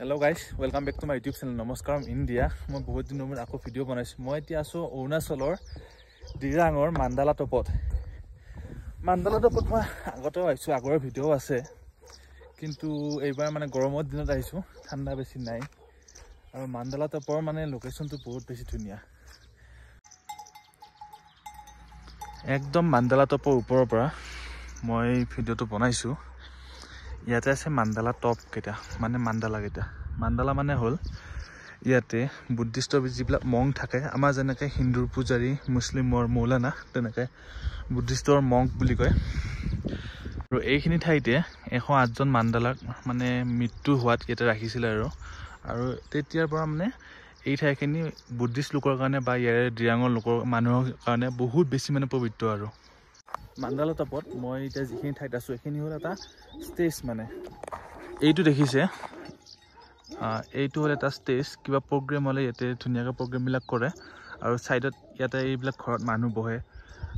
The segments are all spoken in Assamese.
Hello guys, welcome back to my YouTube channel. Namaskaram India. মই বহুত দিনৰ মূৰত আকৌ ভিডিঅ' বনাইছো। মই এতিয়া আছো অৰুণাচলৰ দিৰাঙৰ মান্দালা টপত। মান্দালা টপত মই আগতেও আহিছো, আগৰ ভিডিঅ' আছে। কিন্তু এইবাৰ মানে গৰমৰ দিনত আহিছো, ঠাণ্ডা বেছি নাই। আৰু মান্দালা টপৰ মানে লোকেশনটো বহুত বেছি ধুনীয়া। একদম মান্দালা টপৰ ওপৰৰ পৰা মই ভিডিঅ'টো বনাইছো। ইয়াতে আছে মান্দালা টপ কেইটা, মানে মান্দালা কেইটা। মান্দালা মানে হল ইয়াতে বুদ্ধিষ্ট যিবিলাক মং থাকে, আমাৰ যেনেকৈ হিন্দুৰ পূজাৰী, মুছলিমৰ মৌলানা, তেনেকৈ বুদ্ধিষ্টৰ মংক বুলি কয়। আৰু এইখিনি ঠাইতে 108জন মান্দালাক মানে মৃত্যু হোৱাত ইয়াতে ৰাখিছিলে আৰু তেতিয়াৰ পৰা মানে এই ঠাইখিনি বুদ্ধিষ্ট লোকৰ কাৰণে বা ইয়াৰে দিৰাঙৰ লোকৰ মানুহৰ কাৰণে বহুত বেছি মানে পবিত্ৰ। আৰু মান্দালা টপত মই এতিয়া যিখিনি ঠাইত আছোঁ এইখিনি হ'ল এটা ষ্টেজ। মানে এইটো দেখিছে, এইটো হ'ল এটা ষ্টেজ। কিবা প্ৰগ্ৰেম হ'লে ইয়াতে ধুনীয়াকৈ প্ৰগ্ৰেমবিলাক কৰে। আৰু ছাইডত ইয়াতে এইবিলাক ঘৰত মানুহ বহে।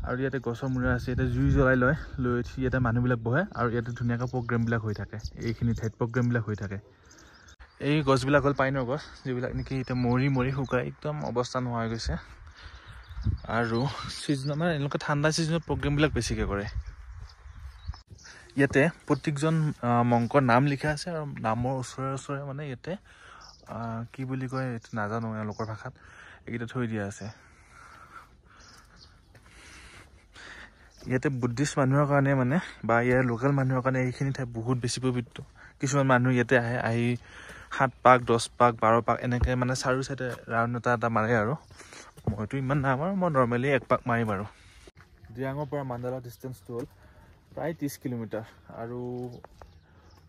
আৰু ইয়াতে গছৰ মূৰা আছে, ইয়াতে জুই জ্বলাই লৈ উঠি ইয়াতে মানুহবিলাক বহে। আৰু ইয়াতে ধুনীয়াকৈ প্ৰগ্ৰেমবিলাক হৈ থাকে। এইখিনি ঠাইত প্ৰগ্ৰেমবিলাক হৈ থাকে। এই গছবিলাক হ'ল পাইনৰ গছ, যিবিলাক নেকি এতিয়া মৰি মৰি শুকাই একদম অৱস্থা নোহোৱা হৈ গৈছে। আৰু ছিজনত মানে এনেকুৱা ঠাণ্ডা ছিজনত প্ৰগ্ৰেমবিলাক বেছিকৈ কৰে। ইয়াতে প্ৰত্যেকজন মংকৰ নাম লিখা আছে। আৰু নামৰ ওচৰে ওচৰে মানে ইয়াতে কি বুলি কয় এইটো নাজানো এওঁলোকৰ ভাষাত, এইকেইটা থৈ দিয়া আছে। ইয়াতে বুদ্ধিষ্ট মানুহৰ কাৰণে মানে বা ইয়াৰ লোকেল মানুহৰ কাৰণে এইখিনি ঠাই বহুত বেছি পবিত্ৰ। কিছুমান মানুহ ইয়াতে আহি 7 পাক 10 পাক 12 পাক এনেকৈ মানে চাৰু চাইডে ৰাউণ্ড এটা মাৰে। আৰু মইতো ইমান নামাৰো, মই নৰ্মেলি 1 পাক মাৰিম। আৰু দিৰাঙৰ পৰা মান্দালা ডিষ্টেঞ্চটো হ'ল প্ৰায় 30 কিলোমিটাৰ। আৰু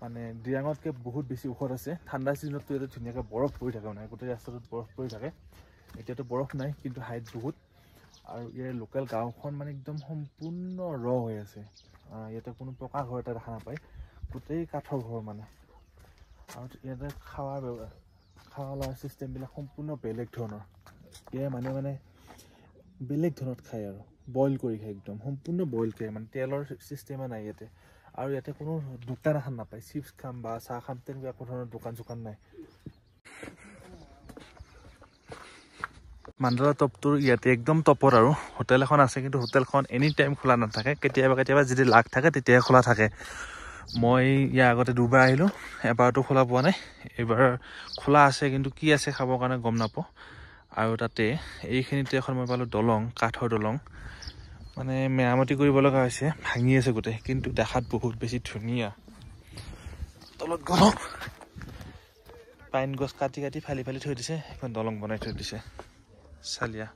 মানে দিৰাঙতকৈ বহুত বেছি ওখত আছে। ঠাণ্ডা ছিজনততো ইয়াতে ধুনীয়াকৈ বৰফ পৰি থাকে, মানে গোটেই ৰাস্তাটোত বৰফ পৰি থাকে। এতিয়াতো বৰফ নাই, কিন্তু হাইট বহুত। আৰু ইয়াৰ লোকেল গাঁওখন মানে একদম সম্পূৰ্ণ হৈ আছে। ইয়াতে কোনো পকা ঘৰ এটা দেখা নাপায়, গোটেই কাঠৰ ঘৰ মানে। আৰু ইয়াতে খোৱা লোৱাৰ চিষ্টেমবিলাক সম্পূৰ্ণ বেলেগ ধৰণৰ। ইয়াৰ মানে বেলেগ ধৰণত খায় আৰু বইল কৰি খায়, একদম সম্পূৰ্ণ বইল খায়, মানে তেলৰ চিষ্টেমে নাই ইয়াতে। আৰু ইয়াতে কোনো দোকান এখন নাপায়, চিপছ খাম বা চাহ খাম তেনেকুৱা একো ধৰণৰ দোকান চোকান নাই। মান্দালা টপটোৰ ইয়াতে একদম টপত আৰু হোটেল এখন আছে, কিন্তু হোটেলখন এনি টাইম খোলা নাথাকে। কেতিয়াবা যদি লাগ থাকে তেতিয়াহে খোলা থাকে। মই ইয়াৰ আগতে 2বাৰ আহিলোঁ, এবাৰতো খোলা পোৱা নাই। এইবাৰ খোলা আছে, কিন্তু কি আছে খাবৰ কাৰণে গম নাপাওঁ। আৰু তাতে এইখিনিতে এখন মই পালোঁ দলং, কাঠৰ দলং। মানে মেৰামতি কৰিব লগা হৈছে, ভাঙি আছে গোটেই, কিন্তু দেখাত বহুত বেছি ধুনীয়া। তলত গ'ল পাইন গছ কাটি ফালি থৈ দিছে, এখন দলং বনাই থৈ দিছে। চালিয়া।